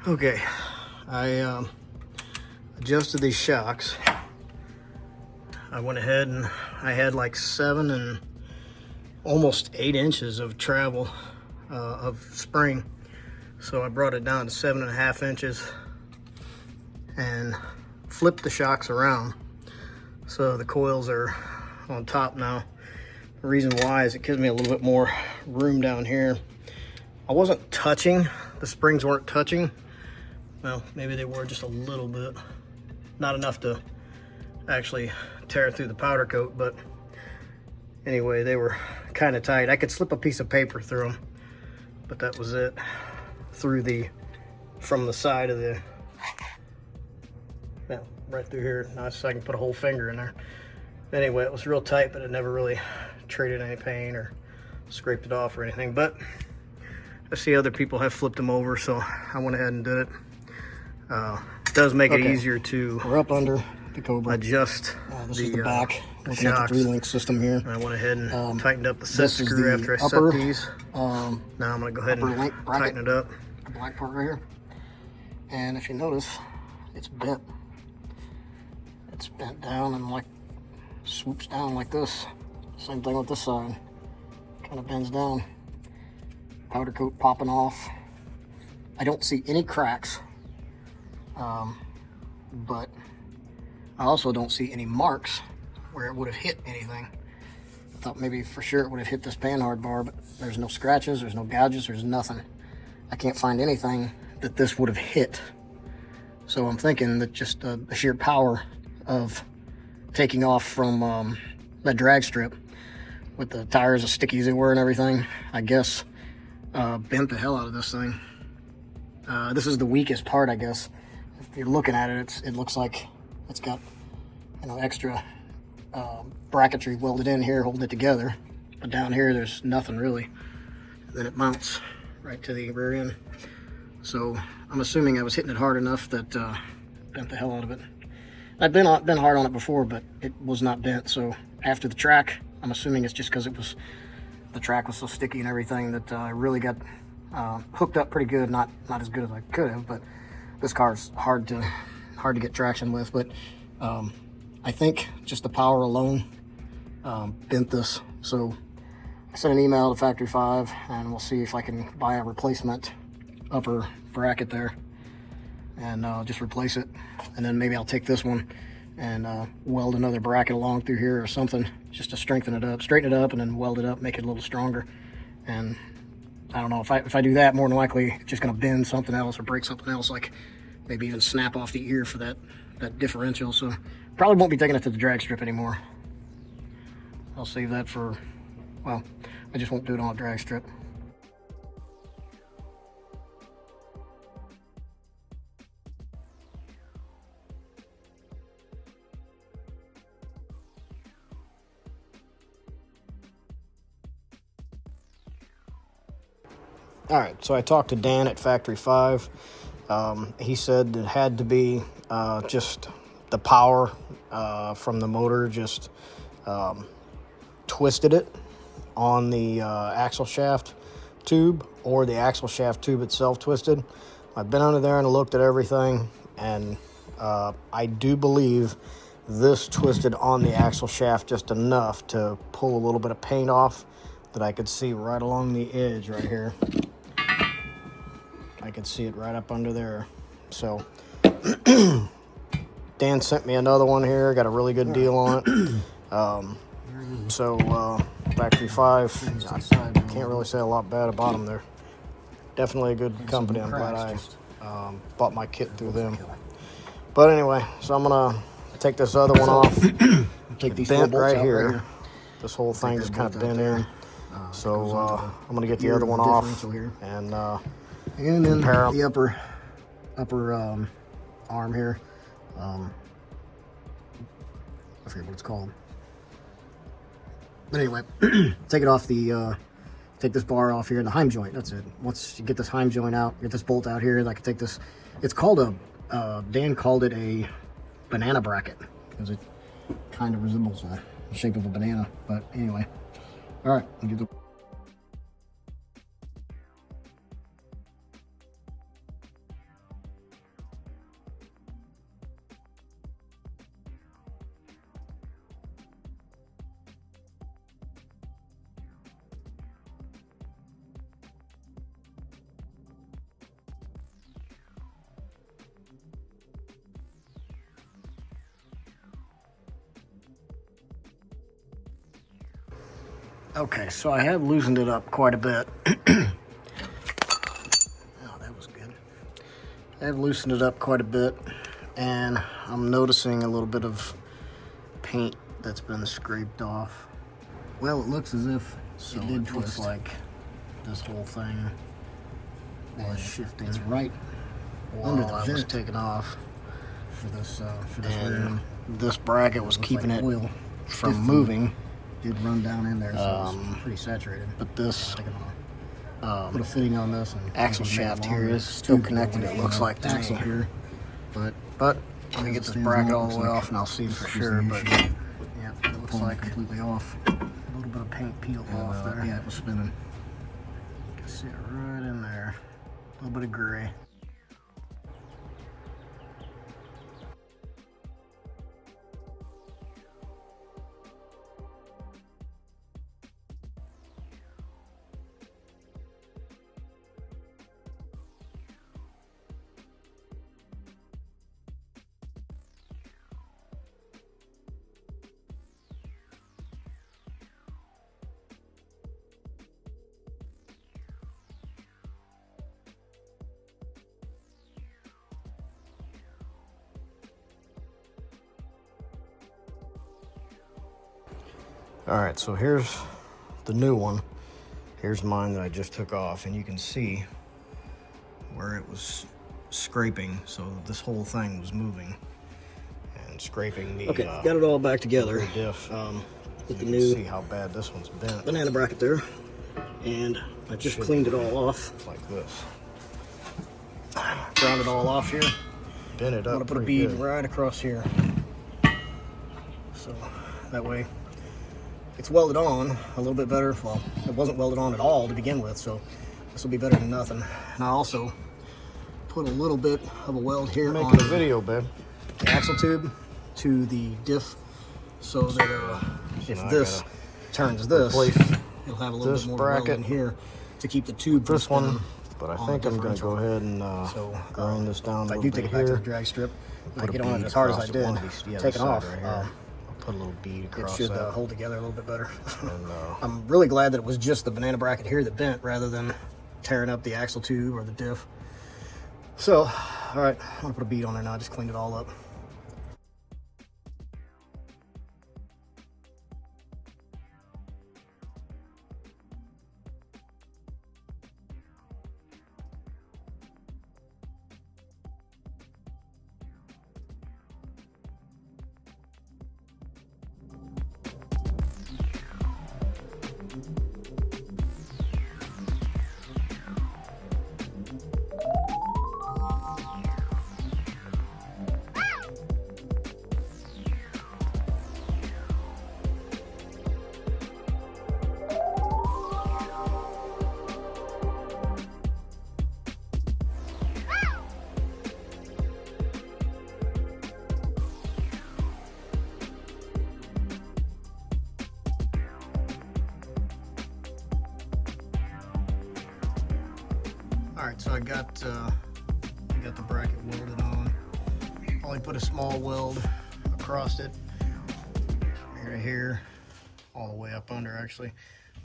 Okay, I adjusted these shocks. I went ahead and I had like 7 and almost 8 inches of travel of spring. So I brought it down to 7.5 inches and flipped the shocks around. So the coils are on top now. The reason why is it gives me a little bit more room down here. I wasn't touching, the springs weren't touching. Well, maybe they were just a little bit. Not enough to actually tear through the powder coat, but anyway, they were kind of tight. I could slip a piece of paper through them, but that was it. From the side of the, yeah, right through here. Now so I can put a whole finger in there. Anyway, it was real tight, but it never really traded any pain or scraped it off or anything. But I see other people have flipped them over, so I went ahead and did it. It does make it easier to we're up under the Cobra. Adjust this is the back. Looking at the 3-link system here. And I went ahead and tightened up the set screw after I set these. Now I'm going to go ahead and tighten it up. The black part right here. And if you notice, it's bent. It's bent down and like swoops down like this. Same thing with this side. Kind of bends down. Powder coat popping off. I don't see any cracks. But I also don't see any marks where it would have hit anything. I thought maybe for sure it would have hit this panhard bar, but there's no scratches, there's no gouges, there's nothing. I can't find anything that this would have hit. So I'm thinking that just the sheer power of taking off from that drag strip with the tires as sticky as they were and everything, I guess bent the hell out of this thing. This is the weakest part, I guess. If you're looking at it, it looks like it's got, you know, extra bracketry welded in here holding it together. But down here, there's nothing really. And then it mounts right to the rear end. So I'm assuming I was hitting it hard enough that bent the hell out of it. I've been hard on it before, but it was not bent. So after the track, I'm assuming it's just because the track was so sticky and everything that I really got hooked up pretty good. Not as good as I could have, but this car's hard to get traction with. But I think just the power alone bent this. So I sent an email to Factory 5 and we'll see if I can buy a replacement upper bracket there and just replace it. And then maybe I'll take this one and weld another bracket along through here or something just to strengthen it up, straighten it up, and then weld it up, make it a little stronger. And I don't know, if I do that, more than likely it's just going to bend something else or break something else, like maybe even snap off the ear for that differential. So probably won't be taking it to the drag strip anymore. I'll save that for, well, I just won't do it on a drag strip. All right, so I talked to Dan at Factory 5. He said it had to be just the power from the motor just twisted it on the axle shaft tube, or the axle shaft tube itself twisted. I've been under there and looked at everything, and I do believe this twisted on the axle shaft just enough to pull a little bit of paint off that I could see right along the edge right here. I could see it right up under there. So Dan sent me another one here. Got a really good deal on it. Factory 5, I can't really say a lot bad about them. They're definitely a good company. I'm glad I bought my kit through them. But anyway, so I'm gonna take this other one off. Take these bent right here. This whole thing just kind of bent in. So I'm gonna get the other one off and then the upper arm here. I forget what it's called. But anyway, take it off take this bar off here, and the heim joint, that's it. Once you get this heim joint out, get this bolt out here, I can take this, it's called Dan called it a banana bracket, because it kind of resembles the shape of a banana. But anyway, all right, I'll get the Okay, so I have loosened it up quite a bit. Oh, that was good. I have loosened it up quite a bit, and I'm noticing a little bit of paint that's been scraped off. Well, it looks as if it did twist. Like this whole thing was shifting. It's right under the vent was taken off for this rim. This bracket was keeping it from moving. Did run down in there, so it's pretty saturated. But this put a fitting on this, and axle shaft here is still connected. It looks like the axle here, but let me get this bracket all the way off, and I'll see for sure. But yeah, it looks like completely off. A little bit of paint peeled off there. Yeah, it was spinning. You can see it right in there. A little bit of gray. All right, so here's the new one. Here's mine that I just took off, and you can see where it was scraping. So this whole thing was moving and scraping the. Okay, got it all back together. Diff. With the you new can see how bad this one's bent. banana bracket there, and I just cleaned it all off. Like this. Ground it all off here. Bent it up. I'm gonna put a bead right across here, so that way it's welded on a little bit better. Well, it wasn't welded on at all to begin with, so this will be better than nothing. And I also put a little bit of a weld here on the video, babe. The axle tube to the diff, so that if this turns this, it'll have a little bit more weld in here to keep the tube from spinning. One, but I think I'm going to go ahead and grind this down a little bit here. I do take it back to the drag strip. If I get on it as hard as I did, take it off. Put a little bead across it should hold together a little bit better. And, I'm really glad that it was just the banana bracket here that bent rather than tearing up the axle tube or the diff. So, all right, I'm gonna put a bead on there now. I just cleaned it all up. All right, so I got the bracket welded on. Only put a small weld across it, from here to here, all the way up under actually.